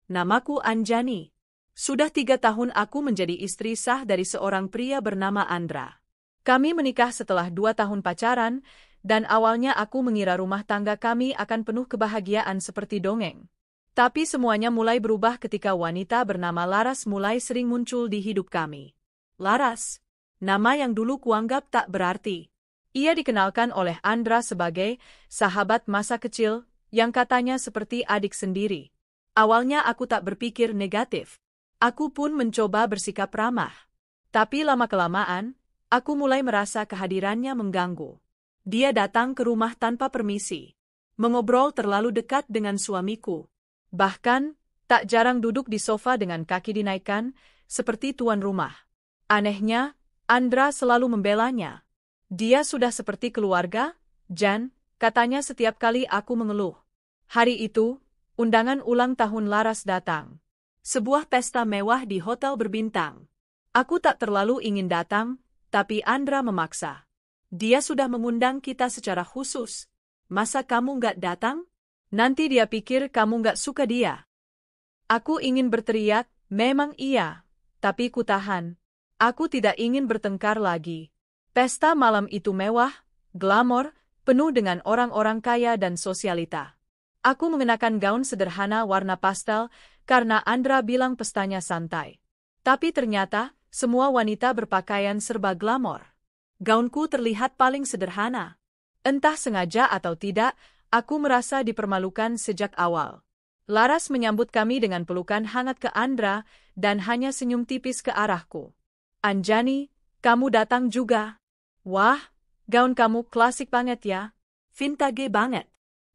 namaku Anjani. Sudah 3 tahun aku menjadi istri sah dari seorang pria bernama Andra. Kami menikah setelah 2 tahun pacaran, dan awalnya aku mengira rumah tangga kami akan penuh kebahagiaan seperti dongeng. Tapi semuanya mulai berubah ketika wanita bernama Laras mulai sering muncul di hidup kami. Laras, nama yang dulu kuanggap tak berarti. Ia dikenalkan oleh Andra sebagai sahabat masa kecil, yang katanya seperti adik sendiri. Awalnya aku tak berpikir negatif. Aku pun mencoba bersikap ramah. Tapi lama-kelamaan, aku mulai merasa kehadirannya mengganggu. Dia datang ke rumah tanpa permisi. Mengobrol terlalu dekat dengan suamiku. Bahkan, tak jarang duduk di sofa dengan kaki dinaikkan, seperti tuan rumah. Anehnya, Andra selalu membelanya. Dia sudah seperti keluarga, Jan, katanya setiap kali aku mengeluh. Hari itu, undangan ulang tahun Laras datang. Sebuah pesta mewah di hotel berbintang. Aku tak terlalu ingin datang, tapi Andra memaksa. Dia sudah mengundang kita secara khusus. Masa kamu nggak datang? Nanti dia pikir kamu nggak suka dia. Aku ingin berteriak, memang iya. Tapi ku tahan. Aku tidak ingin bertengkar lagi. Pesta malam itu mewah, glamor, penuh dengan orang-orang kaya dan sosialita. Aku mengenakan gaun sederhana warna pastel, karena Andra bilang pestanya santai. Tapi ternyata, semua wanita berpakaian serba glamor. Gaunku terlihat paling sederhana. Entah sengaja atau tidak, aku merasa dipermalukan sejak awal. Laras menyambut kami dengan pelukan hangat ke Andra, dan hanya senyum tipis ke arahku. Anjani, kamu datang juga. Wah, gaun kamu klasik banget ya. Vintage banget.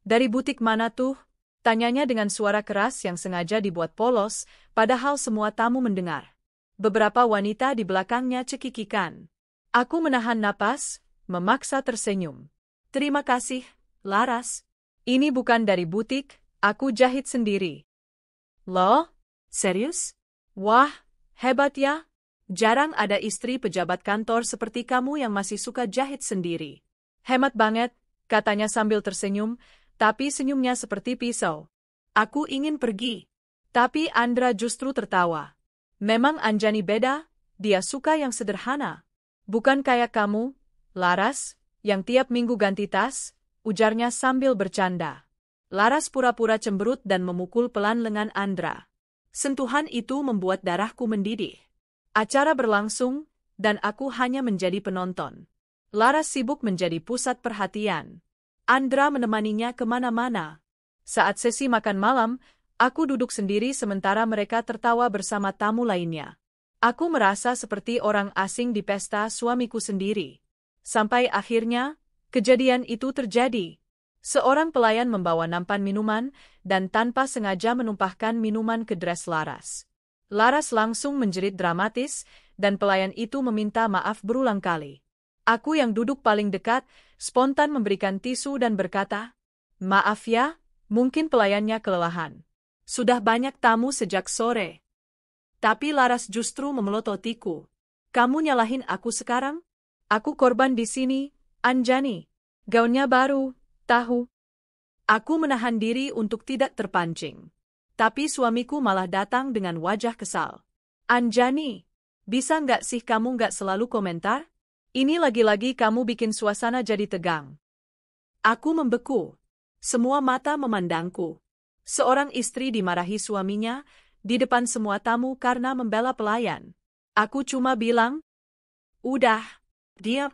Dari butik mana tuh? Tanyanya dengan suara keras yang sengaja dibuat polos, padahal semua tamu mendengar. Beberapa wanita di belakangnya cekikikan. Aku menahan napas, memaksa tersenyum. Terima kasih, Laras. Ini bukan dari butik, aku jahit sendiri. Loh? Serius? Wah, hebat ya. Jarang ada istri pejabat kantor seperti kamu yang masih suka jahit sendiri. Hemat banget, katanya sambil tersenyum, tapi senyumnya seperti pisau. Aku ingin pergi. Tapi Andra justru tertawa. Memang Anjani beda, dia suka yang sederhana. Bukan kayak kamu, Laras, yang tiap minggu ganti tas, ujarnya sambil bercanda. Laras pura-pura cemberut dan memukul pelan lengan Andra. Sentuhan itu membuat darahku mendidih. Acara berlangsung, dan aku hanya menjadi penonton. Laras sibuk menjadi pusat perhatian. Andra menemaninya kemana-mana. Saat sesi makan malam, aku duduk sendiri sementara mereka tertawa bersama tamu lainnya. Aku merasa seperti orang asing di pesta suamiku sendiri. Sampai akhirnya, kejadian itu terjadi. Seorang pelayan membawa nampan minuman, dan tanpa sengaja menumpahkan minuman ke dres Laras. Laras langsung menjerit dramatis, dan pelayan itu meminta maaf berulang kali. Aku yang duduk paling dekat, spontan memberikan tisu dan berkata, "Maaf ya, mungkin pelayannya kelelahan. Sudah banyak tamu sejak sore." Tapi Laras justru memelototiku. "Kamu nyalahin aku sekarang? Aku korban di sini, Anjani. Gaunnya baru, tahu." Aku menahan diri untuk tidak terpancing. Tapi suamiku malah datang dengan wajah kesal. "Anjani, bisa nggak sih kamu nggak selalu komentar? Ini lagi-lagi kamu bikin suasana jadi tegang." Aku membeku. Semua mata memandangku. Seorang istri dimarahi suaminya, di depan semua tamu karena membela pelayan. Aku cuma bilang, "Udah, diam."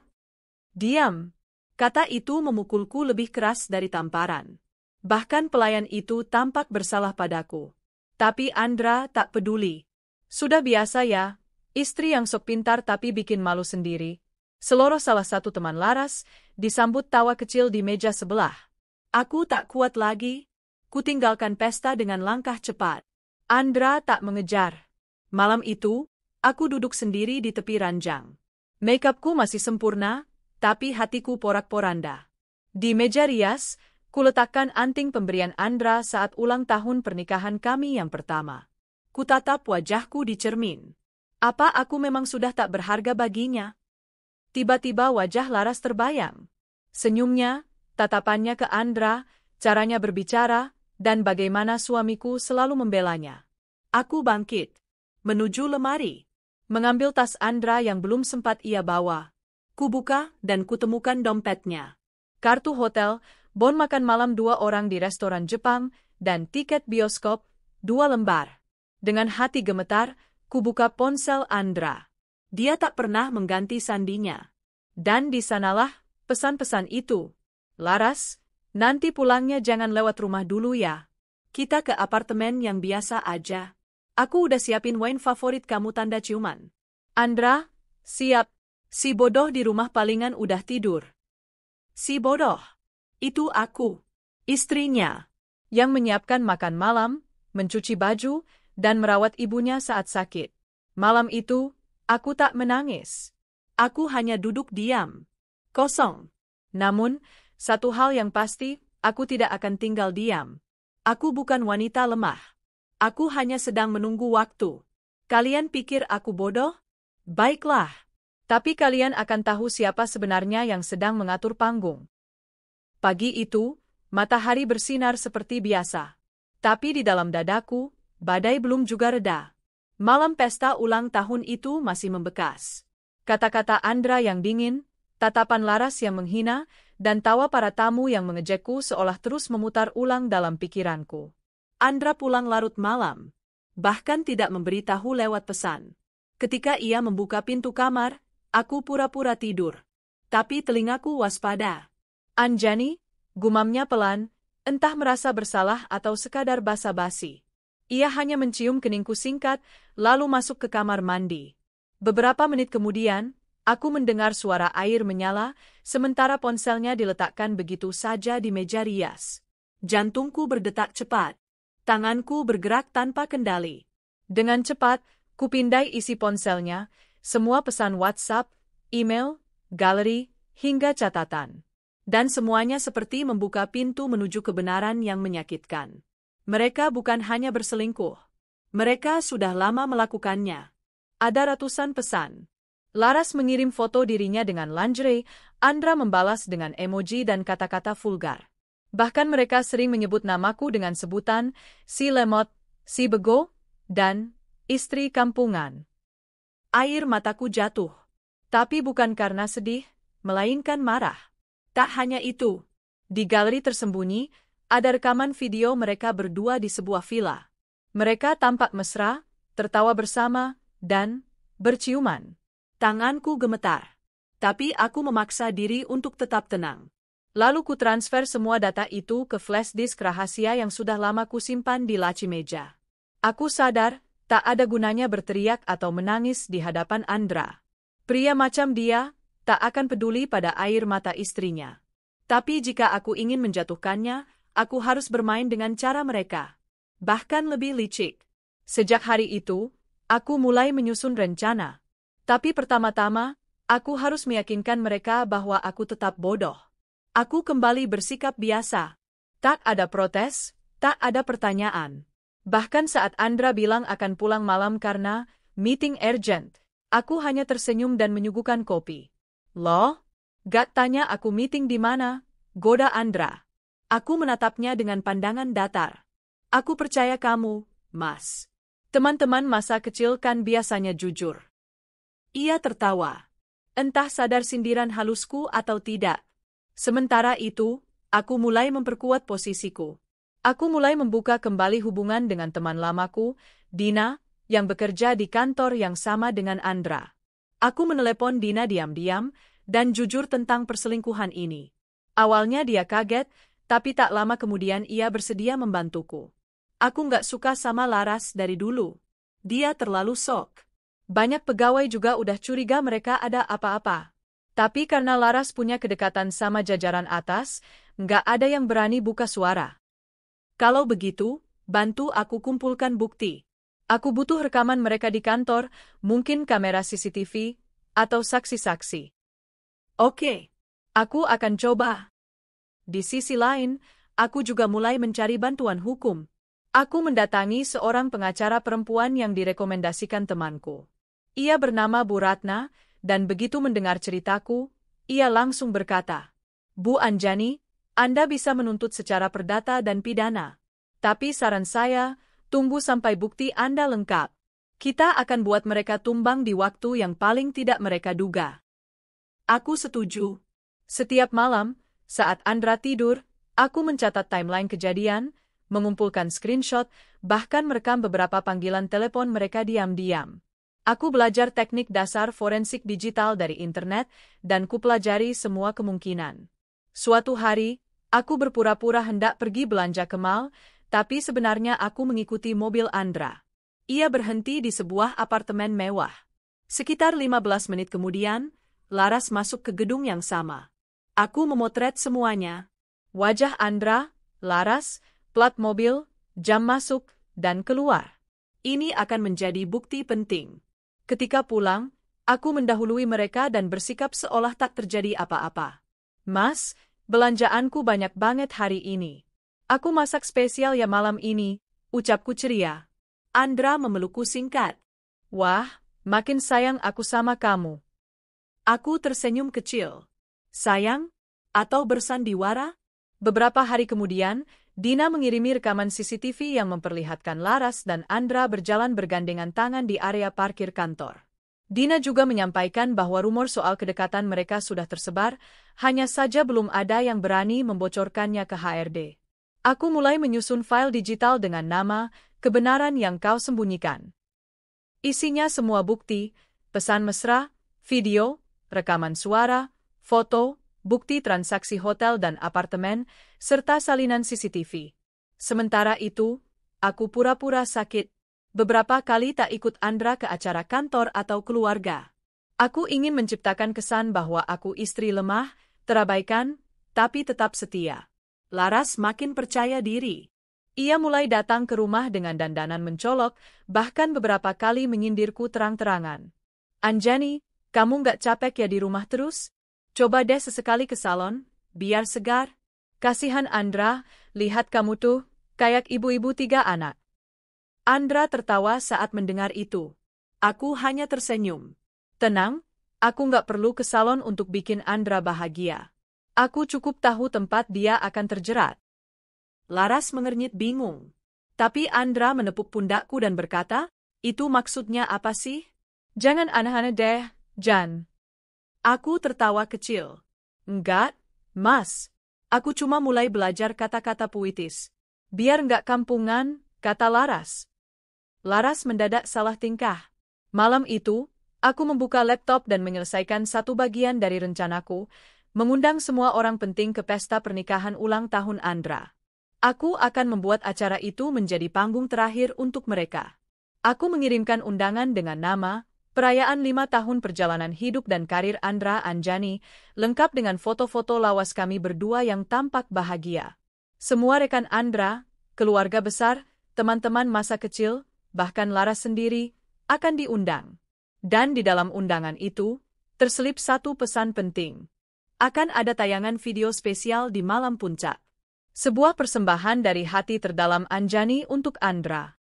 "Diam." Kata itu memukulku lebih keras dari tamparan. Bahkan pelayan itu tampak bersalah padaku. Tapi Andra tak peduli. "Sudah biasa ya, istri yang sok pintar tapi bikin malu sendiri." Seloroh salah satu teman Laras, disambut tawa kecil di meja sebelah. Aku tak kuat lagi. Kutinggalkan pesta dengan langkah cepat. Andra tak mengejar. Malam itu, aku duduk sendiri di tepi ranjang. Makeupku masih sempurna, tapi hatiku porak-poranda. Di meja rias, kuletakkan anting pemberian Andra saat ulang tahun pernikahan kami yang pertama. Kutatap wajahku di cermin. Apa aku memang sudah tak berharga baginya? Tiba-tiba wajah Laras terbayang. Senyumnya, tatapannya ke Andra, caranya berbicara, dan bagaimana suamiku selalu membelanya. Aku bangkit. Menuju lemari. Mengambil tas Andra yang belum sempat ia bawa. Kubuka dan kutemukan dompetnya. Kartu hotel, bon makan malam 2 orang di restoran Jepang, dan tiket bioskop, 2 lembar. Dengan hati gemetar, kubuka ponsel Andra. Dia tak pernah mengganti sandinya. Dan di sanalah pesan-pesan itu. Laras, nanti pulangnya jangan lewat rumah dulu ya. Kita ke apartemen yang biasa aja. Aku udah siapin wine favorit kamu tanda ciuman. Andra, siap. Si bodoh di rumah palingan udah tidur. Si bodoh. Itu aku. Istrinya. Yang menyiapkan makan malam, mencuci baju, dan merawat ibunya saat sakit. Malam itu, aku tak menangis. Aku hanya duduk diam. Kosong. Namun, satu hal yang pasti, aku tidak akan tinggal diam. Aku bukan wanita lemah. Aku hanya sedang menunggu waktu. Kalian pikir aku bodoh? Baiklah. Tapi kalian akan tahu siapa sebenarnya yang sedang mengatur panggung. Pagi itu, matahari bersinar seperti biasa. Tapi di dalam dadaku, badai belum juga reda. Malam pesta ulang tahun itu masih membekas. Kata-kata Andra yang dingin, tatapan Laras yang menghina, dan tawa para tamu yang mengejekku seolah terus memutar ulang dalam pikiranku. Andra pulang larut malam, bahkan tidak memberitahu lewat pesan. Ketika ia membuka pintu kamar, aku pura-pura tidur. Tapi telingaku waspada. Anjani, gumamnya pelan, entah merasa bersalah atau sekadar basa-basi. Ia hanya mencium keningku singkat, lalu masuk ke kamar mandi. Beberapa menit kemudian, aku mendengar suara air menyala, sementara ponselnya diletakkan begitu saja di meja rias. Jantungku berdetak cepat. Tanganku bergerak tanpa kendali. Dengan cepat, kupindai isi ponselnya, semua pesan WhatsApp, email, galeri, hingga catatan. Dan semuanya seperti membuka pintu menuju kebenaran yang menyakitkan. Mereka bukan hanya berselingkuh. Mereka sudah lama melakukannya. Ada ratusan pesan. Laras mengirim foto dirinya dengan lingerie, Andra membalas dengan emoji dan kata-kata vulgar. Bahkan mereka sering menyebut namaku dengan sebutan, si lemot, si bego, dan istri kampungan. Air mataku jatuh. Tapi bukan karena sedih, melainkan marah. Tak hanya itu. Di galeri tersembunyi, ada rekaman video mereka berdua di sebuah villa. Mereka tampak mesra, tertawa bersama, dan berciuman. Tanganku gemetar. Tapi aku memaksa diri untuk tetap tenang. Lalu ku transfer semua data itu ke flash disk rahasia yang sudah lama kusimpan di laci meja. Aku sadar, tak ada gunanya berteriak atau menangis di hadapan Andra. Pria macam dia, tak akan peduli pada air mata istrinya. Tapi jika aku ingin menjatuhkannya, aku harus bermain dengan cara mereka. Bahkan lebih licik. Sejak hari itu, aku mulai menyusun rencana. Tapi pertama-tama, aku harus meyakinkan mereka bahwa aku tetap bodoh. Aku kembali bersikap biasa. Tak ada protes, tak ada pertanyaan. Bahkan saat Andra bilang akan pulang malam karena meeting urgent, aku hanya tersenyum dan menyuguhkan kopi. Loh? Gak tanya aku meeting di mana? Goda Andra. Aku menatapnya dengan pandangan datar. Aku percaya kamu, Mas. Teman-teman masa kecil kan biasanya jujur. Ia tertawa. Entah sadar sindiran halusku atau tidak. Sementara itu, aku mulai memperkuat posisiku. Aku mulai membuka kembali hubungan dengan teman lamaku, Dina, yang bekerja di kantor yang sama dengan Andra. Aku menelepon Dina diam-diam dan jujur tentang perselingkuhan ini. Awalnya dia kaget, tapi tak lama kemudian ia bersedia membantuku. Aku nggak suka sama Laras dari dulu. Dia terlalu sok. Banyak pegawai juga udah curiga mereka ada apa-apa. Tapi karena Laras punya kedekatan sama jajaran atas, nggak ada yang berani buka suara. Kalau begitu, bantu aku kumpulkan bukti. Aku butuh rekaman mereka di kantor, mungkin kamera CCTV, atau saksi-saksi. Oke, aku akan coba. Di sisi lain, aku juga mulai mencari bantuan hukum. Aku mendatangi seorang pengacara perempuan yang direkomendasikan temanku. Ia bernama Bu Ratna, dan begitu mendengar ceritaku, ia langsung berkata, Bu Anjani, Anda bisa menuntut secara perdata dan pidana. Tapi saran saya, Tunggu sampai bukti Anda lengkap. Kita akan buat mereka tumbang di waktu yang paling tidak mereka duga. Aku setuju. Setiap malam, saat Andra tidur, aku mencatat timeline kejadian, mengumpulkan screenshot, bahkan merekam beberapa panggilan telepon mereka diam-diam. Aku belajar teknik dasar forensik digital dari internet, dan kupelajari semua kemungkinan. Suatu hari, aku berpura-pura hendak pergi belanja ke mall, tapi sebenarnya aku mengikuti mobil Andra. Ia berhenti di sebuah apartemen mewah. Sekitar 15 menit kemudian, Laras masuk ke gedung yang sama. Aku memotret semuanya. Wajah Andra, Laras, plat mobil, jam masuk, dan keluar. Ini akan menjadi bukti penting. Ketika pulang, aku mendahului mereka dan bersikap seolah tak terjadi apa-apa. Mas, belanjaanku banyak banget hari ini. Aku masak spesial ya malam ini, ucapku ceria. Andra memelukku singkat. Wah, makin sayang aku sama kamu. Aku tersenyum kecil. Sayang? Atau bersandiwara? Beberapa hari kemudian, Dina mengirimi rekaman CCTV yang memperlihatkan Laras dan Andra berjalan bergandengan tangan di area parkir kantor. Dina juga menyampaikan bahwa rumor soal kedekatan mereka sudah tersebar, hanya saja belum ada yang berani membocorkannya ke HRD. Aku mulai menyusun file digital dengan nama, kebenaran yang kau sembunyikan. Isinya semua bukti, pesan mesra, video, rekaman suara, foto, bukti transaksi hotel dan apartemen, serta salinan CCTV. Sementara itu, aku pura-pura sakit. Beberapa kali tak ikut Andra ke acara kantor atau keluarga. Aku ingin menciptakan kesan bahwa aku istri lemah, terabaikan, tapi tetap setia. Laras makin percaya diri. Ia mulai datang ke rumah dengan dandanan mencolok, bahkan beberapa kali menyindirku terang-terangan. Anjani, kamu nggak capek ya di rumah terus? Coba deh sesekali ke salon, biar segar. Kasihan Andra, lihat kamu tuh, kayak ibu-ibu 3 anak. Andra tertawa saat mendengar itu. Aku hanya tersenyum. Tenang, aku nggak perlu ke salon untuk bikin Andra bahagia. Aku cukup tahu tempat dia akan terjerat. Laras mengernyit bingung. Tapi Andra menepuk pundakku dan berkata, itu maksudnya apa sih? Jangan aneh-aneh deh, Jan. Aku tertawa kecil. Enggak, Mas. Aku cuma mulai belajar kata-kata puitis. Biar nggak kampungan, kata Laras. Laras mendadak salah tingkah. Malam itu, aku membuka laptop dan menyelesaikan satu bagian dari rencanaku, mengundang semua orang penting ke pesta pernikahan ulang tahun Andra. Aku akan membuat acara itu menjadi panggung terakhir untuk mereka. Aku mengirimkan undangan dengan nama, Perayaan 5 tahun perjalanan hidup dan karir Andra Anjani, lengkap dengan foto-foto lawas kami berdua yang tampak bahagia. Semua rekan Andra, keluarga besar, teman-teman masa kecil, bahkan Laras sendiri, akan diundang. Dan di dalam undangan itu, terselip satu pesan penting. Akan ada tayangan video spesial di malam puncak. Sebuah persembahan dari hati terdalam Anjani untuk Andra.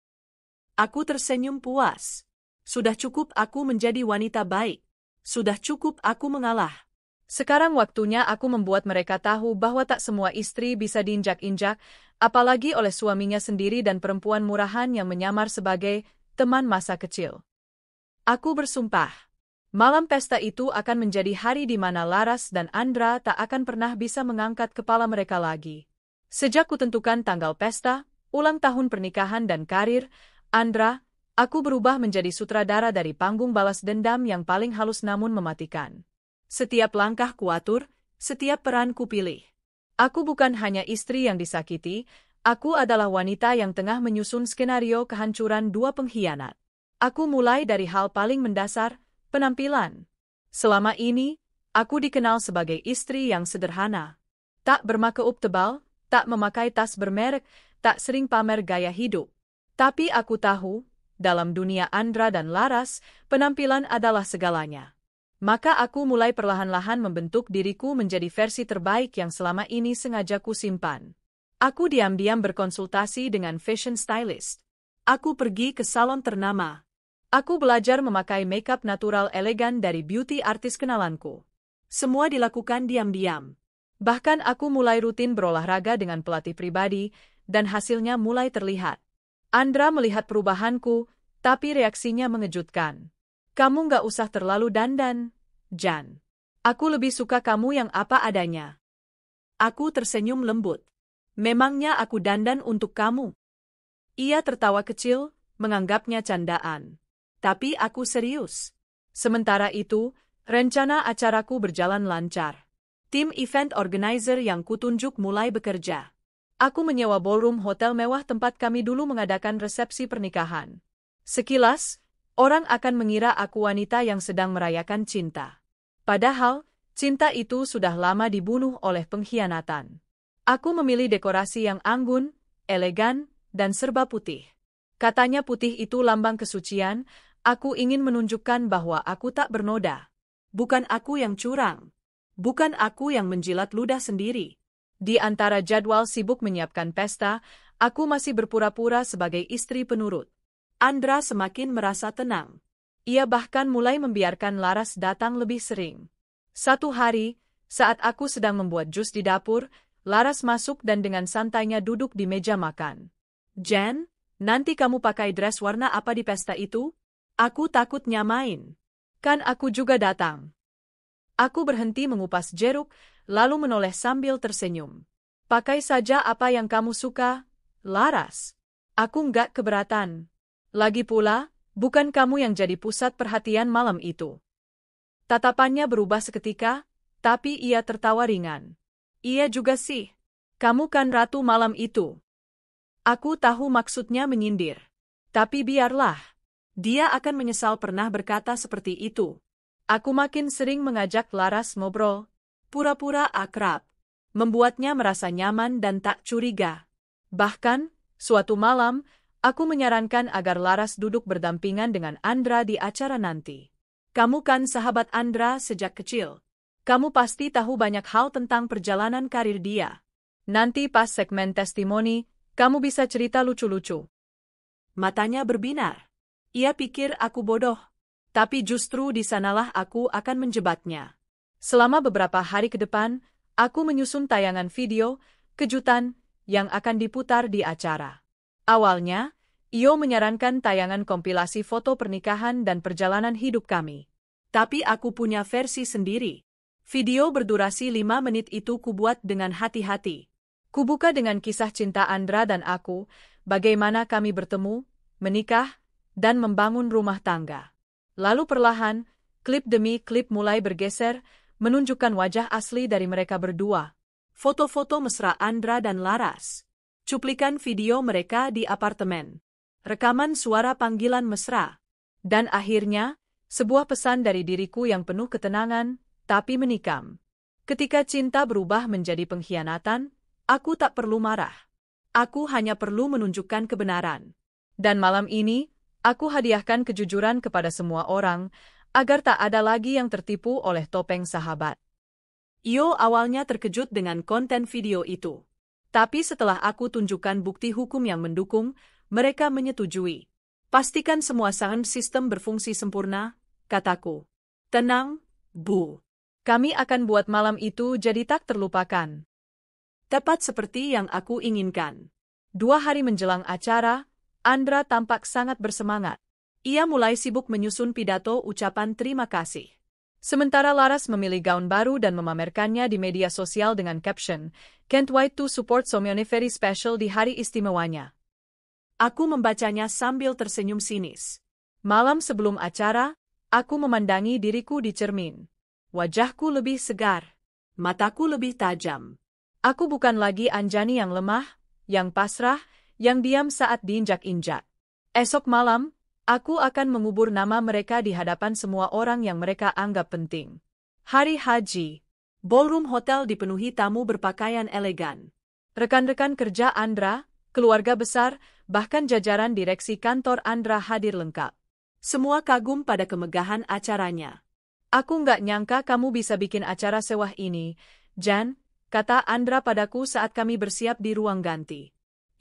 Aku tersenyum puas. Sudah cukup aku menjadi wanita baik. Sudah cukup aku mengalah. Sekarang waktunya aku membuat mereka tahu bahwa tak semua istri bisa diinjak-injak, apalagi oleh suaminya sendiri dan perempuan murahan yang menyamar sebagai teman masa kecil. Aku bersumpah. Malam pesta itu akan menjadi hari di mana Laras dan Andra tak akan pernah bisa mengangkat kepala mereka lagi. Sejak kutentukan tanggal pesta, ulang tahun pernikahan dan karir, Andra, aku berubah menjadi sutradara dari panggung balas dendam yang paling halus namun mematikan. Setiap langkah kuatur, setiap peran kupilih. Aku bukan hanya istri yang disakiti, aku adalah wanita yang tengah menyusun skenario kehancuran dua pengkhianat. Aku mulai dari hal paling mendasar, penampilan. Selama ini, aku dikenal sebagai istri yang sederhana. Tak bermakeup tebal, tak memakai tas bermerek, tak sering pamer gaya hidup. Tapi aku tahu, dalam dunia Andra dan Laras, penampilan adalah segalanya. Maka aku mulai perlahan-lahan membentuk diriku menjadi versi terbaik yang selama ini sengaja kusimpan. Aku diam-diam berkonsultasi dengan fashion stylist. Aku pergi ke salon ternama. Aku belajar memakai makeup natural elegan dari beauty artis kenalanku. Semua dilakukan diam-diam. Bahkan aku mulai rutin berolahraga dengan pelatih pribadi, dan hasilnya mulai terlihat. Andra melihat perubahanku, tapi reaksinya mengejutkan. Kamu nggak usah terlalu dandan, Jan. Aku lebih suka kamu yang apa adanya. Aku tersenyum lembut. Memangnya aku dandan untuk kamu? Ia tertawa kecil, menganggapnya candaan. Tapi aku serius. Sementara itu, rencana acaraku berjalan lancar. Tim event organizer yang kutunjuk mulai bekerja. Aku menyewa ballroom hotel mewah tempat kami dulu mengadakan resepsi pernikahan. Sekilas, orang akan mengira aku wanita yang sedang merayakan cinta. Padahal, cinta itu sudah lama dibunuh oleh pengkhianatan. Aku memilih dekorasi yang anggun, elegan, dan serba putih. Katanya putih itu lambang kesucian, aku ingin menunjukkan bahwa aku tak bernoda. Bukan aku yang curang. Bukan aku yang menjilat ludah sendiri. Di antara jadwal sibuk menyiapkan pesta, aku masih berpura-pura sebagai istri penurut. Andra semakin merasa tenang. Ia bahkan mulai membiarkan Laras datang lebih sering. Satu hari, saat aku sedang membuat jus di dapur, Laras masuk dan dengan santainya duduk di meja makan. Jan, nanti kamu pakai dress warna apa di pesta itu? Aku takut nyamain. Kan aku juga datang. Aku berhenti mengupas jeruk, lalu menoleh sambil tersenyum. Pakai saja apa yang kamu suka, Laras. Aku nggak keberatan. Lagi pula, bukan kamu yang jadi pusat perhatian malam itu. Tatapannya berubah seketika, tapi ia tertawa ringan. Iya juga sih. Kamu kan ratu malam itu. Aku tahu maksudnya menyindir. Tapi biarlah. Dia akan menyesal pernah berkata seperti itu. Aku makin sering mengajak Laras ngobrol. Pura-pura akrab. Membuatnya merasa nyaman dan tak curiga. Bahkan, suatu malam, aku menyarankan agar Laras duduk berdampingan dengan Andra di acara nanti. Kamu kan sahabat Andra sejak kecil. Kamu pasti tahu banyak hal tentang perjalanan karir dia. Nanti pas segmen testimoni, kamu bisa cerita lucu-lucu. Matanya berbinar. Ia pikir aku bodoh. Tapi justru di sanalah aku akan menjebatnya. Selama beberapa hari ke depan, aku menyusun tayangan video, kejutan, yang akan diputar di acara. Awalnya, Io menyarankan tayangan kompilasi foto pernikahan dan perjalanan hidup kami. Tapi aku punya versi sendiri. Video berdurasi 5 menit itu kubuat dengan hati-hati. Kubuka dengan kisah cinta Andra dan aku, bagaimana kami bertemu, menikah, dan membangun rumah tangga. Lalu perlahan, klip demi klip mulai bergeser, menunjukkan wajah asli dari mereka berdua. Foto-foto mesra Andra dan Laras. Cuplikan video mereka di apartemen. Rekaman suara panggilan mesra. Dan akhirnya, sebuah pesan dari diriku yang penuh ketenangan, tapi menikam. Ketika cinta berubah menjadi pengkhianatan, aku tak perlu marah. Aku hanya perlu menunjukkan kebenaran. Dan malam ini, aku hadiahkan kejujuran kepada semua orang, agar tak ada lagi yang tertipu oleh topeng sahabat. Io awalnya terkejut dengan konten video itu. Tapi setelah aku tunjukkan bukti hukum yang mendukung, mereka menyetujui. Pastikan semua sound system berfungsi sempurna, kataku. Tenang, Bu. Kami akan buat malam itu jadi tak terlupakan. Tepat seperti yang aku inginkan. 2 hari menjelang acara, Andra tampak sangat bersemangat. Ia mulai sibuk menyusun pidato ucapan terima kasih. Sementara Laras memilih gaun baru dan memamerkannya di media sosial dengan caption, "Can't wait to support Someone very special di hari istimewanya." Aku membacanya sambil tersenyum sinis. Malam sebelum acara, aku memandangi diriku di cermin. Wajahku lebih segar. Mataku lebih tajam. Aku bukan lagi Anjani yang lemah, yang pasrah, yang diam saat diinjak-injak. Esok malam, aku akan mengubur nama mereka di hadapan semua orang yang mereka anggap penting. Hari Haji. Ballroom hotel dipenuhi tamu berpakaian elegan. Rekan-rekan kerja Andra, keluarga besar, bahkan jajaran direksi kantor Andra hadir lengkap. Semua kagum pada kemegahan acaranya. Aku nggak nyangka kamu bisa bikin acara sewah ini, Jan, kata Andra padaku saat kami bersiap di ruang ganti.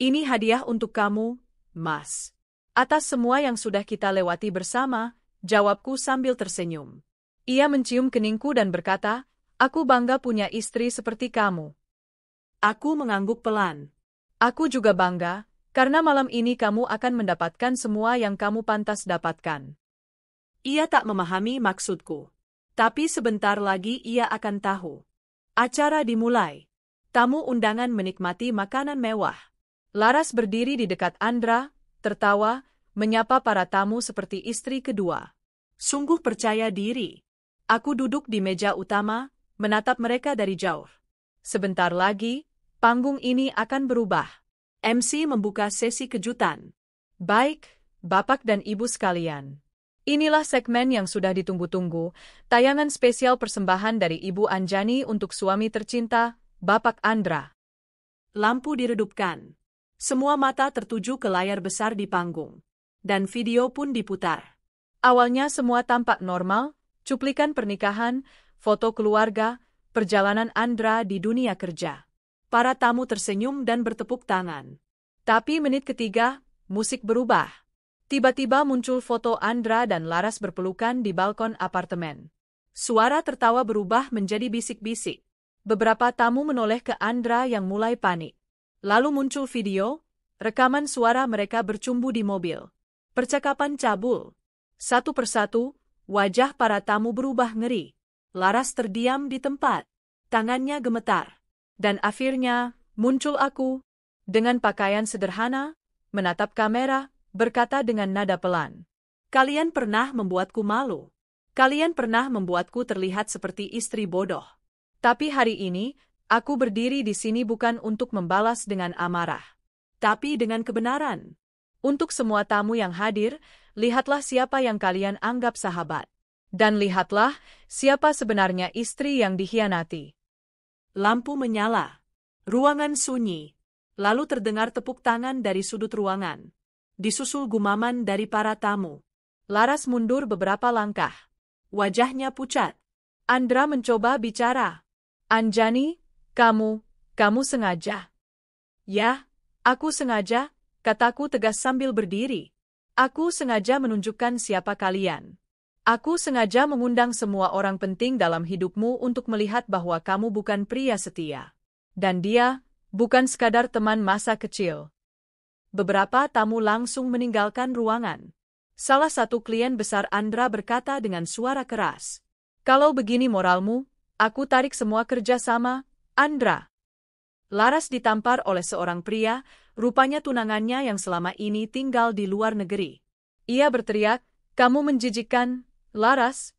Ini hadiah untuk kamu, Mas. Atas semua yang sudah kita lewati bersama, jawabku sambil tersenyum. Ia mencium keningku dan berkata, aku bangga punya istri seperti kamu. Aku mengangguk pelan. Aku juga bangga, Karena malam ini kamu akan mendapatkan semua yang kamu pantas dapatkan. Ia tak memahami maksudku. Tapi sebentar lagi ia akan tahu. Acara dimulai. Tamu undangan menikmati makanan mewah. Laras berdiri di dekat Andra, tertawa, menyapa para tamu seperti istri kedua. Sungguh percaya diri. Aku duduk di meja utama, menatap mereka dari jauh. Sebentar lagi, panggung ini akan berubah. MC membuka sesi kejutan. Baik, Bapak dan Ibu sekalian. Inilah segmen yang sudah ditunggu-tunggu, tayangan spesial persembahan dari Ibu Anjani untuk suami tercinta, Bapak Andra. Lampu diredupkan. Semua mata tertuju ke layar besar di panggung. Dan video pun diputar. Awalnya semua tampak normal, cuplikan pernikahan, foto keluarga, perjalanan Andra di dunia kerja. Para tamu tersenyum dan bertepuk tangan. Tapi menit ketiga, musik berubah. Tiba-tiba muncul foto Andra dan Laras berpelukan di balkon apartemen. Suara tertawa berubah menjadi bisik-bisik. Beberapa tamu menoleh ke Andra yang mulai panik. Lalu muncul video, rekaman suara mereka bercumbu di mobil. Percakapan cabul. Satu persatu, wajah para tamu berubah ngeri. Laras terdiam di tempat. Tangannya gemetar. Dan akhirnya, muncul aku, dengan pakaian sederhana, menatap kamera, berkata dengan nada pelan. Kalian pernah membuatku malu. Kalian pernah membuatku terlihat seperti istri bodoh. Tapi hari ini, aku berdiri di sini bukan untuk membalas dengan amarah. Tapi dengan kebenaran. Untuk semua tamu yang hadir, lihatlah siapa yang kalian anggap sahabat. Dan lihatlah siapa sebenarnya istri yang dikhianati. Lampu menyala. Ruangan sunyi. Lalu terdengar tepuk tangan dari sudut ruangan. Disusul gumaman dari para tamu. Laras mundur beberapa langkah. Wajahnya pucat. Andra mencoba bicara. Anjani, kamu sengaja. Ya, aku sengaja, kataku tegas sambil berdiri. Aku sengaja menunjukkan siapa kalian. Aku sengaja mengundang semua orang penting dalam hidupmu untuk melihat bahwa kamu bukan pria setia. Dan dia, bukan sekadar teman masa kecil. Beberapa tamu langsung meninggalkan ruangan. Salah satu klien besar Andra berkata dengan suara keras. Kalau begini moralmu, aku tarik semua kerjasama, Andra. Laras ditampar oleh seorang pria, rupanya tunangannya yang selama ini tinggal di luar negeri. Ia berteriak, kamu menjijikkan, Laras.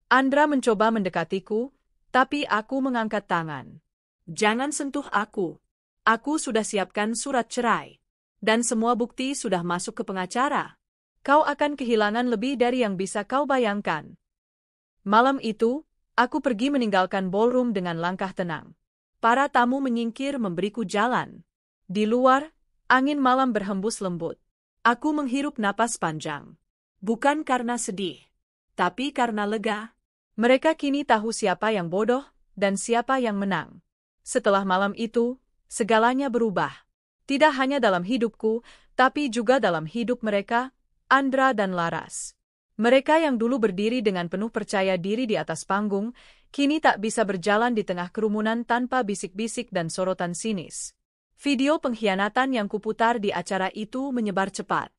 Andra mencoba mendekatiku, tapi aku mengangkat tangan. Jangan sentuh aku. Aku sudah siapkan surat cerai. Dan semua bukti sudah masuk ke pengacara. Kau akan kehilangan lebih dari yang bisa kau bayangkan. Malam itu, aku pergi meninggalkan ballroom dengan langkah tenang. Para tamu menyingkir memberiku jalan. Di luar, angin malam berhembus lembut. Aku menghirup napas panjang. Bukan karena sedih, tapi karena lega. Mereka kini tahu siapa yang bodoh dan siapa yang menang. Setelah malam itu, segalanya berubah. Tidak hanya dalam hidupku, tapi juga dalam hidup mereka, Andra dan Laras. Mereka yang dulu berdiri dengan penuh percaya diri di atas panggung, kini tak bisa berjalan di tengah kerumunan tanpa bisik-bisik dan sorotan sinis. Video pengkhianatan yang kuputar di acara itu menyebar cepat.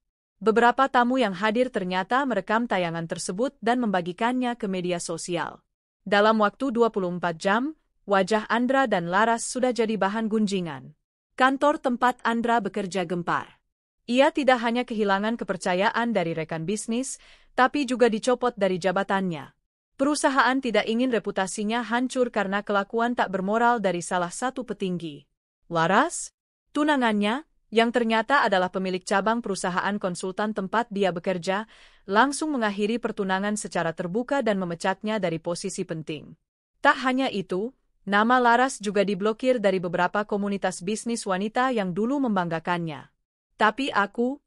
Beberapa tamu yang hadir ternyata merekam tayangan tersebut dan membagikannya ke media sosial. Dalam waktu 24 jam, wajah Andra dan Laras sudah jadi bahan gunjingan. Kantor tempat Andra bekerja gempar. Ia tidak hanya kehilangan kepercayaan dari rekan bisnis, tapi juga dicopot dari jabatannya. Perusahaan tidak ingin reputasinya hancur karena kelakuan tak bermoral dari salah satu petinggi. Laras, tunangannya, yang ternyata adalah pemilik cabang perusahaan konsultan tempat dia bekerja, langsung mengakhiri pertunangan secara terbuka dan memecatnya dari posisi penting. Tak hanya itu, nama Laras juga diblokir dari beberapa komunitas bisnis wanita yang dulu membanggakannya. Tapi aku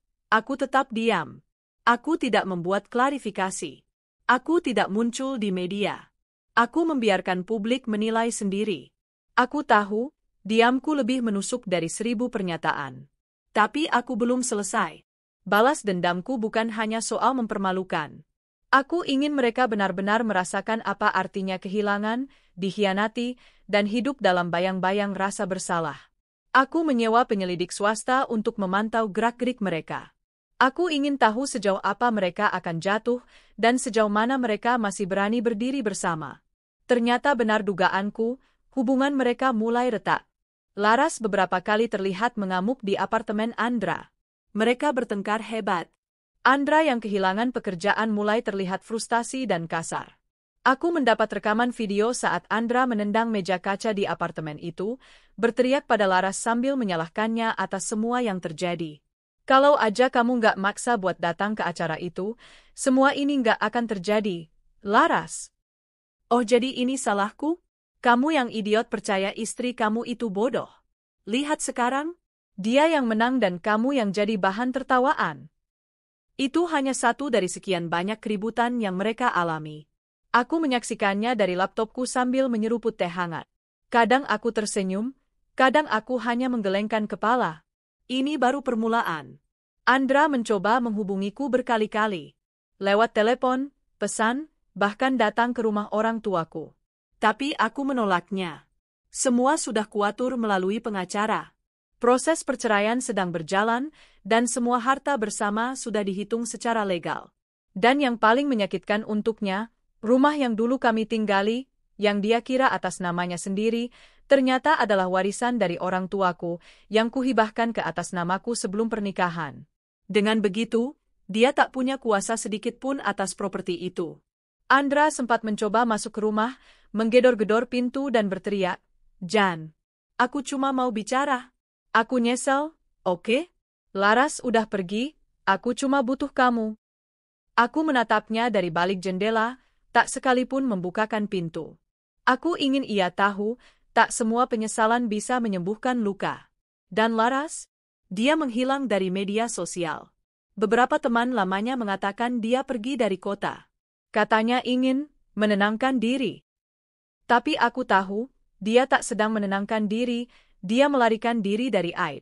tetap diam. Aku tidak membuat klarifikasi. Aku tidak muncul di media. Aku membiarkan publik menilai sendiri. Aku tahu, diamku lebih menusuk dari 1000 pernyataan. Tapi aku belum selesai. Balas dendamku bukan hanya soal mempermalukan. Aku ingin mereka benar-benar merasakan apa artinya kehilangan, dikhianati, dan hidup dalam bayang-bayang rasa bersalah. Aku menyewa penyelidik swasta untuk memantau gerak-gerik mereka. Aku ingin tahu sejauh apa mereka akan jatuh dan sejauh mana mereka masih berani berdiri bersama. Ternyata benar dugaanku, hubungan mereka mulai retak. Laras beberapa kali terlihat mengamuk di apartemen Andra. Mereka bertengkar hebat. Andra yang kehilangan pekerjaan mulai terlihat frustasi dan kasar. Aku mendapat rekaman video saat Andra menendang meja kaca di apartemen itu, berteriak pada Laras sambil menyalahkannya atas semua yang terjadi. Kalau aja kamu nggak maksa buat datang ke acara itu, semua ini nggak akan terjadi, Laras. Oh jadi ini salahku? Kamu yang idiot percaya istri kamu itu bodoh. Lihat sekarang, dia yang menang dan kamu yang jadi bahan tertawaan. Itu hanya satu dari sekian banyak keributan yang mereka alami. Aku menyaksikannya dari laptopku sambil menyeruput teh hangat. Kadang aku tersenyum, kadang aku hanya menggelengkan kepala. Ini baru permulaan. Andra mencoba menghubungiku berkali-kali. Lewat telepon, pesan, bahkan datang ke rumah orang tuaku. Tapi aku menolaknya. Semua sudah kuatur melalui pengacara. Proses perceraian sedang berjalan, dan semua harta bersama sudah dihitung secara legal. Dan yang paling menyakitkan untuknya, rumah yang dulu kami tinggali, yang dia kira atas namanya sendiri, ternyata adalah warisan dari orang tuaku, yang kuhibahkan ke atas namaku sebelum pernikahan. Dengan begitu, dia tak punya kuasa sedikit pun atas properti itu. Andra sempat mencoba masuk ke rumah, menggedor-gedor pintu dan berteriak, "Jan, aku cuma mau bicara. Aku nyesel, oke? Laras udah pergi, aku cuma butuh kamu." Aku menatapnya dari balik jendela, tak sekalipun membukakan pintu. Aku ingin ia tahu, tak semua penyesalan bisa menyembuhkan luka. Dan Laras? Dia menghilang dari media sosial. Beberapa teman lamanya mengatakan dia pergi dari kota. Katanya ingin menenangkan diri. Tapi aku tahu, dia tak sedang menenangkan diri, dia melarikan diri dari Aid.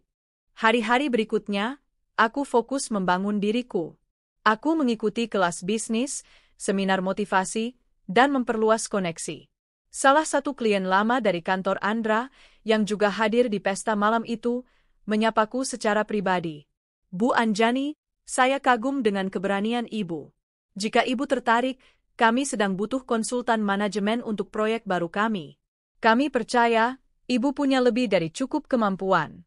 Hari-hari berikutnya, aku fokus membangun diriku. Aku mengikuti kelas bisnis, seminar motivasi, dan memperluas koneksi. Salah satu klien lama dari kantor Andra, yang juga hadir di pesta malam itu, menyapaku secara pribadi. "Bu Anjani, saya kagum dengan keberanian Ibu. Jika Ibu tertarik, kami sedang butuh konsultan manajemen untuk proyek baru kami. Kami percaya, Ibu punya lebih dari cukup kemampuan."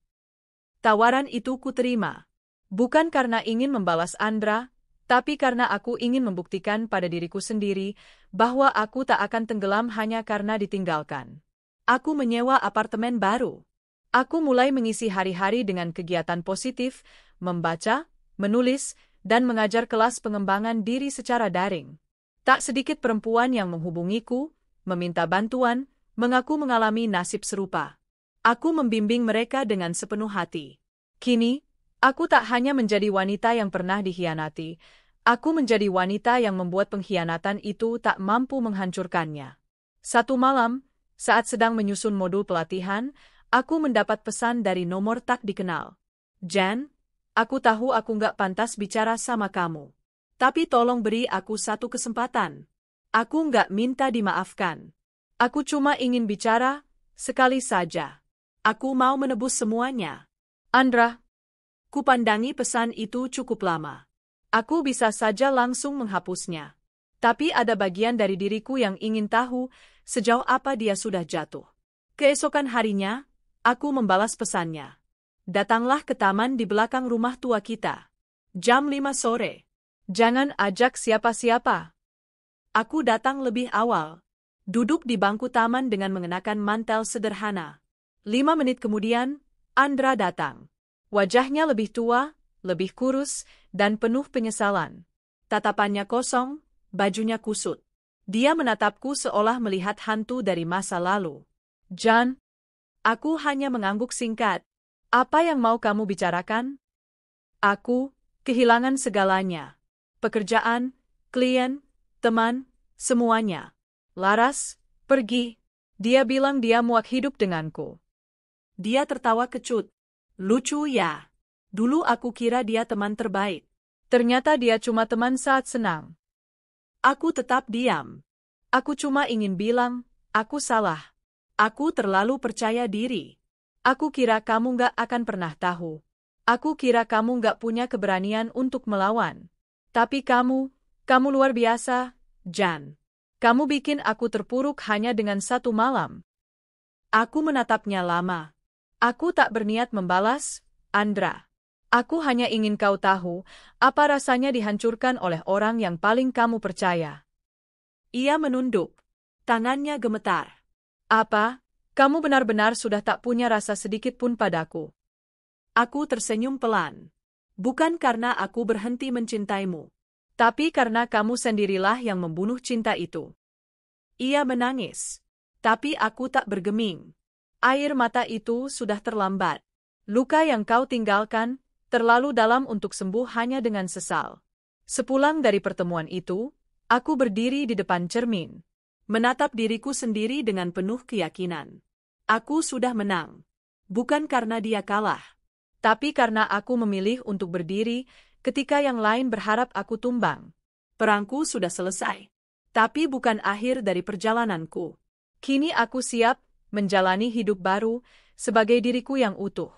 Tawaran itu kuterima. Bukan karena ingin membalas Andra, tapi karena aku ingin membuktikan pada diriku sendiri bahwa aku tak akan tenggelam hanya karena ditinggalkan. Aku menyewa apartemen baru. Aku mulai mengisi hari-hari dengan kegiatan positif, membaca, menulis, dan mengajar kelas pengembangan diri secara daring. Tak sedikit perempuan yang menghubungiku, meminta bantuan, mengaku mengalami nasib serupa. Aku membimbing mereka dengan sepenuh hati. Kini, aku tak hanya menjadi wanita yang pernah dikhianati, aku menjadi wanita yang membuat pengkhianatan itu tak mampu menghancurkannya. Satu malam, saat sedang menyusun modul pelatihan, aku mendapat pesan dari nomor tak dikenal. "Jan, aku tahu aku nggak pantas bicara sama kamu. Tapi tolong beri aku satu kesempatan. Aku nggak minta dimaafkan. Aku cuma ingin bicara, sekali saja. Aku mau menebus semuanya." Andra, kupandangi pesan itu cukup lama. Aku bisa saja langsung menghapusnya. Tapi ada bagian dari diriku yang ingin tahu sejauh apa dia sudah jatuh. Keesokan harinya, aku membalas pesannya. "Datanglah ke taman di belakang rumah tua kita. Jam 5 sore. Jangan ajak siapa-siapa." Aku datang lebih awal. Duduk di bangku taman dengan mengenakan mantel sederhana. 5 menit kemudian, Andra datang. Wajahnya lebih tua, lebih kurus, dan penuh penyesalan. Tatapannya kosong, bajunya kusut. Dia menatapku seolah melihat hantu dari masa lalu. "Jan," aku hanya mengangguk singkat. "Apa yang mau kamu bicarakan?" Aku kehilangan segalanya. Pekerjaan, klien, teman, semuanya. Laras pergi. Dia bilang dia muak hidup denganku. Dia tertawa kecut. "Lucu ya. Dulu aku kira dia teman terbaik. Ternyata dia cuma teman saat senang." Aku tetap diam. Aku cuma ingin bilang, aku salah. Aku terlalu percaya diri. Aku kira kamu nggak akan pernah tahu. Aku kira kamu nggak punya keberanian untuk melawan. Tapi kamu luar biasa, Jan. Kamu bikin aku terpuruk hanya dengan satu malam. Aku menatapnya lama. Aku tak berniat membalas, Andra. Aku hanya ingin kau tahu, apa rasanya dihancurkan oleh orang yang paling kamu percaya. Ia menunduk. Tangannya gemetar. Apa? Kamu benar-benar sudah tak punya rasa sedikit pun padaku. Aku tersenyum pelan. Bukan karena aku berhenti mencintaimu, tapi karena kamu sendirilah yang membunuh cinta itu. Ia menangis. Tapi aku tak bergeming. Air mata itu sudah terlambat. Luka yang kau tinggalkan terlalu dalam untuk sembuh hanya dengan sesal. Sepulang dari pertemuan itu, aku berdiri di depan cermin, menatap diriku sendiri dengan penuh keyakinan. Aku sudah menang. Bukan karena dia kalah, tapi karena aku memilih untuk berdiri ketika yang lain berharap aku tumbang. Perangku sudah selesai, tapi bukan akhir dari perjalananku. Kini aku siap menjalani hidup baru sebagai diriku yang utuh.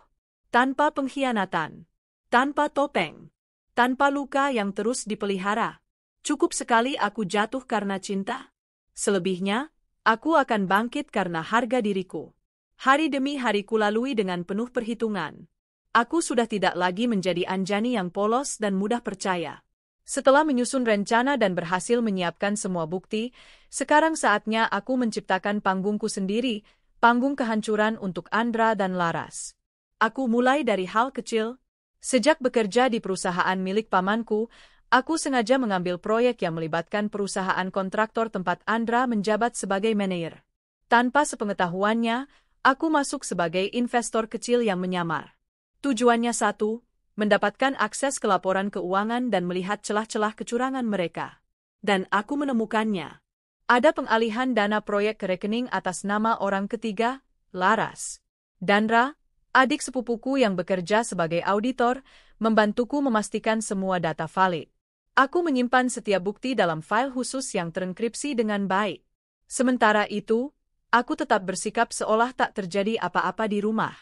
Tanpa pengkhianatan, tanpa topeng, tanpa luka yang terus dipelihara. Cukup sekali aku jatuh karena cinta. Selebihnya, aku akan bangkit karena harga diriku. Hari demi hari kulalui dengan penuh perhitungan. Aku sudah tidak lagi menjadi Anjani yang polos dan mudah percaya. Setelah menyusun rencana dan berhasil menyiapkan semua bukti, sekarang saatnya aku menciptakan panggungku sendiri, panggung kehancuran untuk Andra dan Laras. Aku mulai dari hal kecil. Sejak bekerja di perusahaan milik pamanku, aku sengaja mengambil proyek yang melibatkan perusahaan kontraktor tempat Andra menjabat sebagai manajer. Tanpa sepengetahuannya, aku masuk sebagai investor kecil yang menyamar. Tujuannya satu, mendapatkan akses ke laporan keuangan dan melihat celah-celah kecurangan mereka. Dan aku menemukannya. Ada pengalihan dana proyek ke rekening atas nama orang ketiga, Laras. Dandra, adik sepupuku yang bekerja sebagai auditor, membantuku memastikan semua data valid. Aku menyimpan setiap bukti dalam file khusus yang terenkripsi dengan baik. Sementara itu, aku tetap bersikap seolah tak terjadi apa-apa di rumah.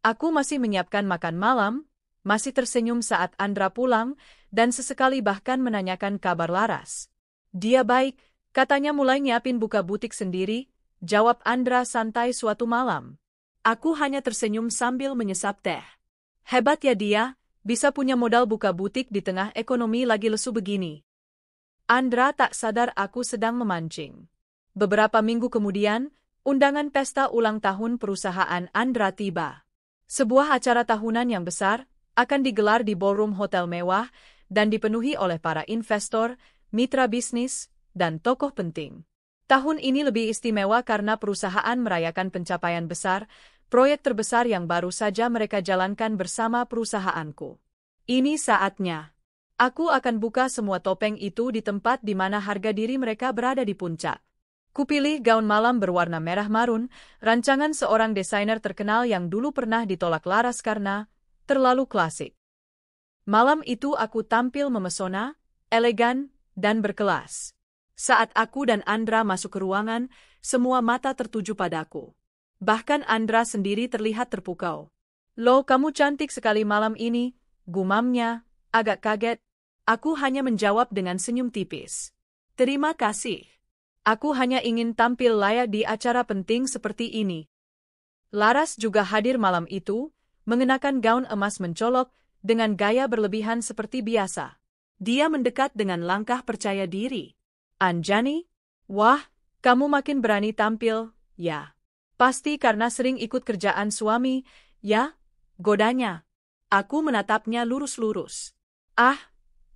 Aku masih menyiapkan makan malam, masih tersenyum saat Andra pulang, dan sesekali bahkan menanyakan kabar Laras. Dia baik, katanya mulai nyiapin buka butik sendiri, jawab Andra santai suatu malam. Aku hanya tersenyum sambil menyesap teh. Hebat ya dia, bisa punya modal buka butik di tengah ekonomi lagi lesu begini. Andra tak sadar aku sedang memancing. Beberapa minggu kemudian, undangan pesta ulang tahun perusahaan Andra tiba. Sebuah acara tahunan yang besar akan digelar di ballroom hotel mewah dan dipenuhi oleh para investor, mitra bisnis, dan tokoh penting. Tahun ini lebih istimewa karena perusahaan merayakan pencapaian besar, proyek terbesar yang baru saja mereka jalankan bersama perusahaanku. Ini saatnya. Aku akan buka semua topeng itu di tempat di mana harga diri mereka berada di puncak. Kupilih gaun malam berwarna merah marun, rancangan seorang desainer terkenal yang dulu pernah ditolak Laras karena terlalu klasik. Malam itu aku tampil memesona, elegan, dan berkelas. Saat aku dan Andra masuk ke ruangan, semua mata tertuju padaku. Bahkan Andra sendiri terlihat terpukau. "Lo, kamu cantik sekali malam ini," gumamnya, agak kaget. Aku hanya menjawab dengan senyum tipis. "Terima kasih. Aku hanya ingin tampil layak di acara penting seperti ini." Laras juga hadir malam itu, mengenakan gaun emas mencolok, dengan gaya berlebihan seperti biasa. Dia mendekat dengan langkah percaya diri. "Anjani? Wah, kamu makin berani tampil, ya. Pasti karena sering ikut kerjaan suami, ya?" godanya. Aku menatapnya lurus-lurus. "Ah,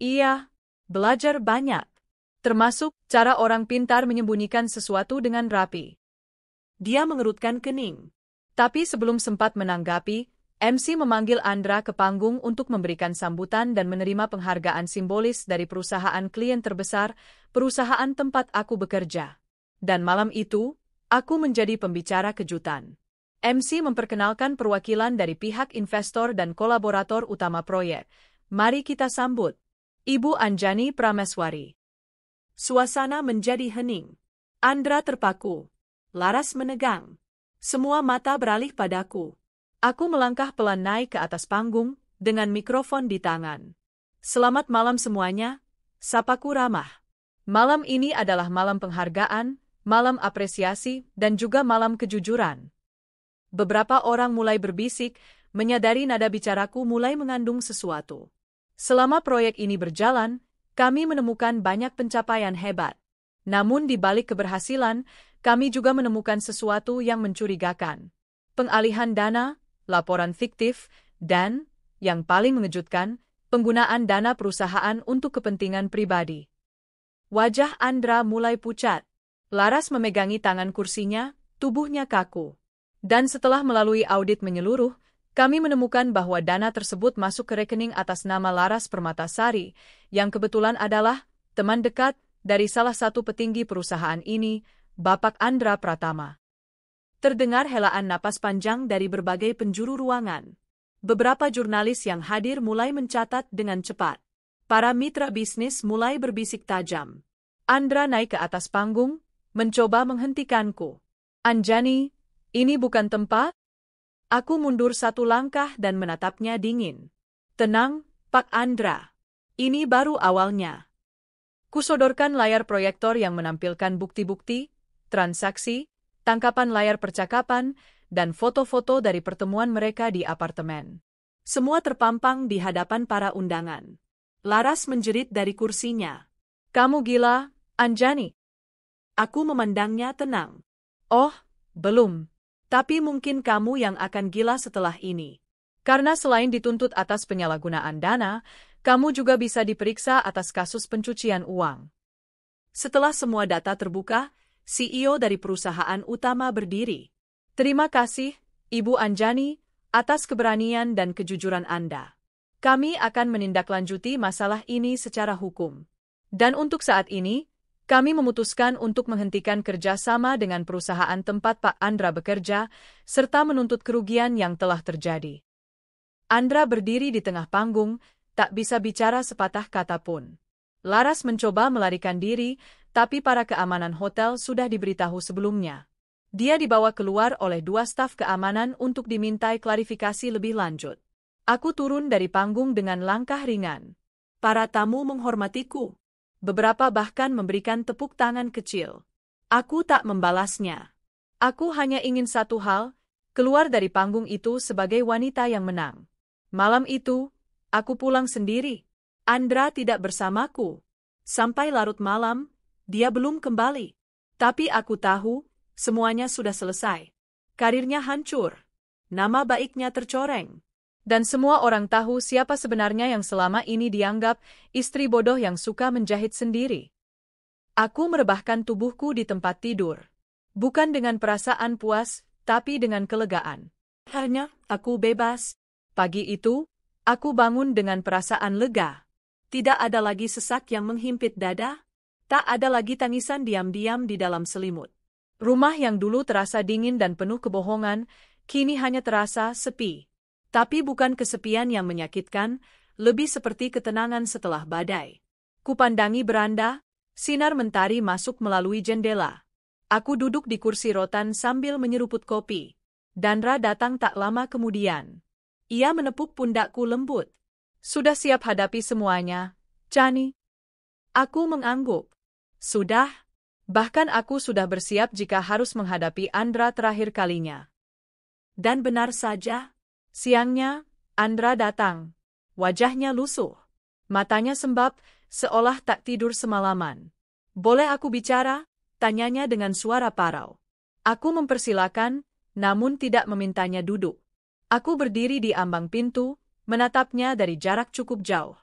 iya, belajar banyak. Termasuk cara orang pintar menyembunyikan sesuatu dengan rapi." Dia mengerutkan kening. Tapi sebelum sempat menanggapi, MC memanggil Andra ke panggung untuk memberikan sambutan dan menerima penghargaan simbolis dari perusahaan klien terbesar, perusahaan tempat aku bekerja. Dan malam itu, aku menjadi pembicara kejutan. MC memperkenalkan perwakilan dari pihak investor dan kolaborator utama proyek. "Mari kita sambut Ibu Anjani Prameswari." Suasana menjadi hening. Andra terpaku. Laras menegang. Semua mata beralih padaku. Aku melangkah pelan naik ke atas panggung, dengan mikrofon di tangan. Selamat malam semuanya, sapaku ramah. Malam ini adalah malam penghargaan, malam apresiasi, dan juga malam kejujuran. Beberapa orang mulai berbisik, menyadari nada bicaraku mulai mengandung sesuatu. Selama proyek ini berjalan, kami menemukan banyak pencapaian hebat. Namun di balik keberhasilan, kami juga menemukan sesuatu yang mencurigakan. Pengalihan dana, laporan fiktif, dan, yang paling mengejutkan, penggunaan dana perusahaan untuk kepentingan pribadi. Wajah Andra mulai pucat. Laras memegangi tangan kursinya, tubuhnya kaku. Dan setelah melalui audit menyeluruh, kami menemukan bahwa dana tersebut masuk ke rekening atas nama Laras Permatasari, yang kebetulan adalah teman dekat dari salah satu petinggi perusahaan ini, Bapak Andra Pratama. Terdengar helaan napas panjang dari berbagai penjuru ruangan. Beberapa jurnalis yang hadir mulai mencatat dengan cepat. Para mitra bisnis mulai berbisik tajam. Andra naik ke atas panggung, mencoba menghentikanku. Anjani, ini bukan tempat? Aku mundur satu langkah dan menatapnya dingin. Tenang, Pak Andra. Ini baru awalnya. Kusodorkan layar proyektor yang menampilkan bukti-bukti, transaksi, tangkapan layar percakapan, dan foto-foto dari pertemuan mereka di apartemen. Semua terpampang di hadapan para undangan. Laras menjerit dari kursinya. Kamu gila, Anjani? Aku memandangnya tenang. Oh, belum. Tapi mungkin kamu yang akan gila setelah ini. Karena selain dituntut atas penyalahgunaan dana, kamu juga bisa diperiksa atas kasus pencucian uang. Setelah semua data terbuka, CEO dari perusahaan utama berdiri. Terima kasih, Ibu Anjani, atas keberanian dan kejujuran Anda. Kami akan menindaklanjuti masalah ini secara hukum. Dan untuk saat ini, kami memutuskan untuk menghentikan kerjasama dengan perusahaan tempat Pak Andra bekerja, serta menuntut kerugian yang telah terjadi. Andra berdiri di tengah panggung, tak bisa bicara sepatah kata pun. Laras mencoba melarikan diri, tapi para keamanan hotel sudah diberitahu sebelumnya. Dia dibawa keluar oleh 2 staf keamanan untuk dimintai klarifikasi lebih lanjut. Aku turun dari panggung dengan langkah ringan. Para tamu menghormatiku. Beberapa bahkan memberikan tepuk tangan kecil. Aku tak membalasnya. Aku hanya ingin satu hal, keluar dari panggung itu sebagai wanita yang menang. Malam itu, aku pulang sendiri. Andra tidak bersamaku. Sampai larut malam, dia belum kembali. Tapi aku tahu, semuanya sudah selesai. Karirnya hancur. Nama baiknya tercoreng. Dan semua orang tahu siapa sebenarnya yang selama ini dianggap istri bodoh yang suka menjahit sendiri. Aku merebahkan tubuhku di tempat tidur. Bukan dengan perasaan puas, tapi dengan kelegaan. Akhirnya, aku bebas. Pagi itu, aku bangun dengan perasaan lega. Tidak ada lagi sesak yang menghimpit dada. Tak ada lagi tangisan diam-diam di dalam selimut. Rumah yang dulu terasa dingin dan penuh kebohongan, kini hanya terasa sepi. Tapi bukan kesepian yang menyakitkan, lebih seperti ketenangan setelah badai. Kupandangi beranda, sinar mentari masuk melalui jendela. Aku duduk di kursi rotan sambil menyeruput kopi. Dandra datang tak lama kemudian. Ia menepuk pundakku lembut. Sudah siap hadapi semuanya, Chani? Aku mengangguk. Sudah. Bahkan aku sudah bersiap jika harus menghadapi Andra terakhir kalinya. Dan benar saja, siangnya, Andra datang. Wajahnya lusuh. Matanya sembab, seolah tak tidur semalaman. Boleh aku bicara? Tanyanya dengan suara parau. Aku mempersilakan, namun tidak memintanya duduk. Aku berdiri di ambang pintu, menatapnya dari jarak cukup jauh.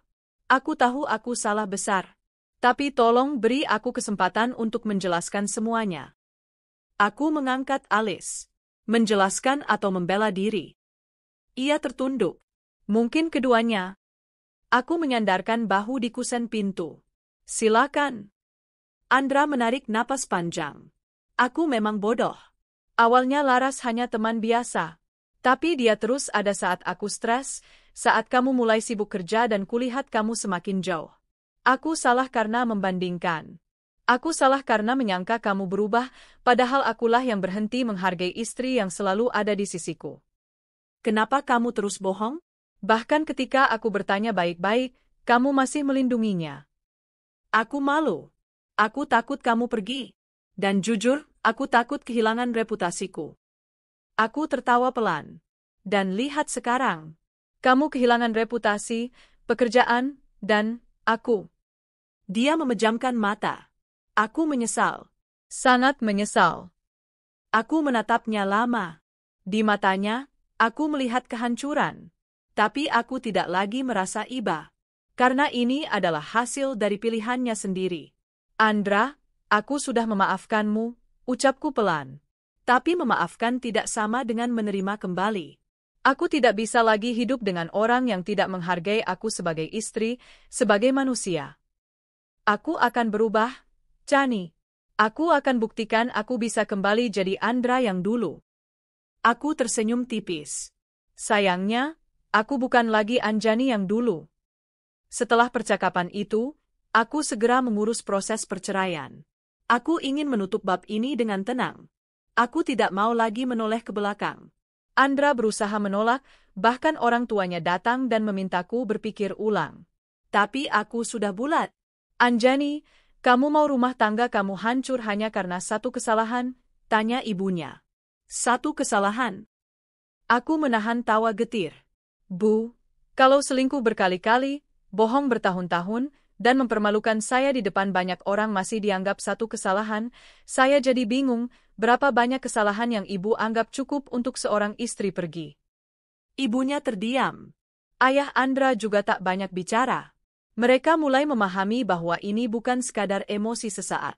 Aku tahu aku salah besar. Tapi tolong beri aku kesempatan untuk menjelaskan semuanya. Aku mengangkat alis. Menjelaskan atau membela diri. Ia tertunduk. Mungkin keduanya. Aku menyandarkan bahu di kusen pintu. Silakan. Andra menarik napas panjang. Aku memang bodoh. Awalnya Laras hanya teman biasa. Tapi dia terus ada saat aku stres, saat kamu mulai sibuk kerja dan kulihat kamu semakin jauh. Aku salah karena membandingkan. Aku salah karena menyangka kamu berubah, padahal akulah yang berhenti menghargai istri yang selalu ada di sisiku. Kenapa kamu terus bohong? Bahkan ketika aku bertanya baik-baik, kamu masih melindunginya. Aku malu. Aku takut kamu pergi. Dan jujur, aku takut kehilangan reputasiku. Aku tertawa pelan. Dan lihat sekarang. Kamu kehilangan reputasi, pekerjaan, dan aku. Dia memejamkan mata. Aku menyesal. Sangat menyesal. Aku menatapnya lama. Di matanya, aku melihat kehancuran. Tapi aku tidak lagi merasa iba. Karena ini adalah hasil dari pilihannya sendiri. Andra, aku sudah memaafkanmu, ucapku pelan. Tapi memaafkan tidak sama dengan menerima kembali. Aku tidak bisa lagi hidup dengan orang yang tidak menghargai aku sebagai istri, sebagai manusia. Aku akan berubah, Chani. Aku akan buktikan aku bisa kembali jadi Andra yang dulu. Aku tersenyum tipis. Sayangnya, aku bukan lagi Anjani yang dulu. Setelah percakapan itu, aku segera mengurus proses perceraian. Aku ingin menutup bab ini dengan tenang. Aku tidak mau lagi menoleh ke belakang. Andra berusaha menolak, bahkan orang tuanya datang dan memintaku berpikir ulang. Tapi aku sudah bulat. Anjani, kamu mau rumah tangga kamu hancur hanya karena satu kesalahan? Tanya ibunya. Satu kesalahan? Aku menahan tawa getir. Bu, kalau selingkuh berkali-kali, bohong bertahun-tahun, dan mempermalukan saya di depan banyak orang masih dianggap satu kesalahan, saya jadi bingung berapa banyak kesalahan yang ibu anggap cukup untuk seorang istri pergi. Ibunya terdiam. Ayah Andra juga tak banyak bicara. Mereka mulai memahami bahwa ini bukan sekadar emosi sesaat.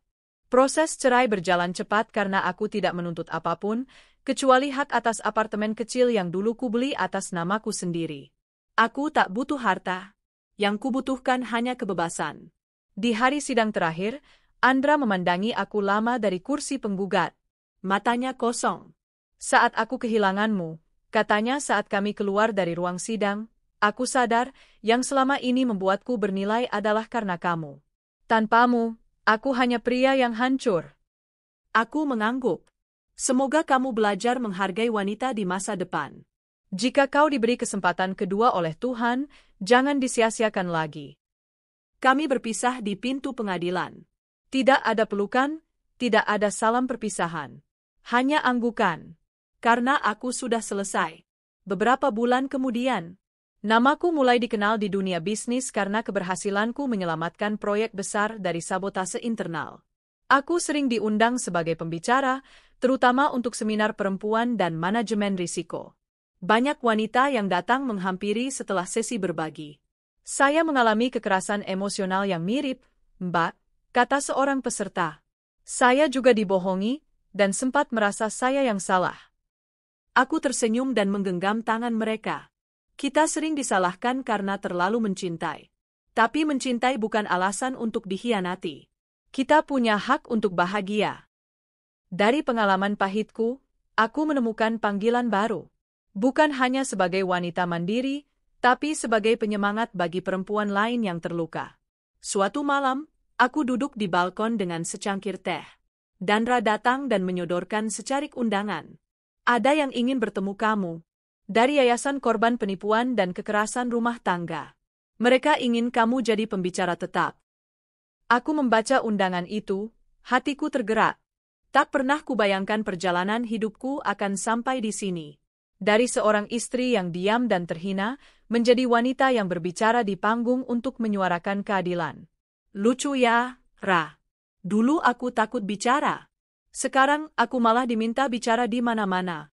Proses cerai berjalan cepat karena aku tidak menuntut apapun, kecuali hak atas apartemen kecil yang dulu kubeli atas namaku sendiri. Aku tak butuh harta. Yang kubutuhkan hanya kebebasan. Di hari sidang terakhir, Andra memandangi aku lama dari kursi penggugat. Matanya kosong. Saat aku kehilanganmu, katanya saat kami keluar dari ruang sidang, aku sadar yang selama ini membuatku bernilai adalah karena kamu. Tanpamu, aku hanya pria yang hancur. Aku mengangguk. Semoga kamu belajar menghargai wanita di masa depan. Jika kau diberi kesempatan kedua oleh Tuhan, jangan disia-siakan lagi. Kami berpisah di pintu pengadilan. Tidak ada pelukan, tidak ada salam perpisahan. Hanya anggukan. Karena aku sudah selesai. Beberapa bulan kemudian, namaku mulai dikenal di dunia bisnis karena keberhasilanku menyelamatkan proyek besar dari sabotase internal. Aku sering diundang sebagai pembicara, terutama untuk seminar perempuan dan manajemen risiko. Banyak wanita yang datang menghampiri setelah sesi berbagi. Saya mengalami kekerasan emosional yang mirip, Mbak, kata seorang peserta. Saya juga dibohongi, dan sempat merasa saya yang salah. Aku tersenyum dan menggenggam tangan mereka. Kita sering disalahkan karena terlalu mencintai. Tapi mencintai bukan alasan untuk dikhianati. Kita punya hak untuk bahagia. Dari pengalaman pahitku, aku menemukan panggilan baru. Bukan hanya sebagai wanita mandiri, tapi sebagai penyemangat bagi perempuan lain yang terluka. Suatu malam, aku duduk di balkon dengan secangkir teh. Dandra datang dan menyodorkan secarik undangan. Ada yang ingin bertemu kamu. Dari Yayasan Korban Penipuan dan Kekerasan Rumah Tangga. Mereka ingin kamu jadi pembicara tetap. Aku membaca undangan itu, hatiku tergerak. Tak pernah kubayangkan perjalanan hidupku akan sampai di sini. Dari seorang istri yang diam dan terhina, menjadi wanita yang berbicara di panggung untuk menyuarakan keadilan. Lucu ya, Ra. Dulu aku takut bicara. Sekarang aku malah diminta bicara di mana-mana.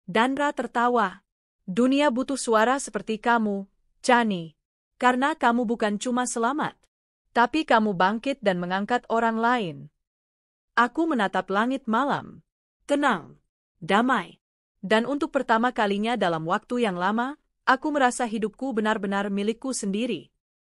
Dandra tertawa. Dunia butuh suara seperti kamu, Chani. Karena kamu bukan cuma selamat, tapi kamu bangkit dan mengangkat orang lain. Aku menatap langit malam. Tenang, damai. Dan untuk pertama kalinya dalam waktu yang lama, aku merasa hidupku benar-benar milikku sendiri.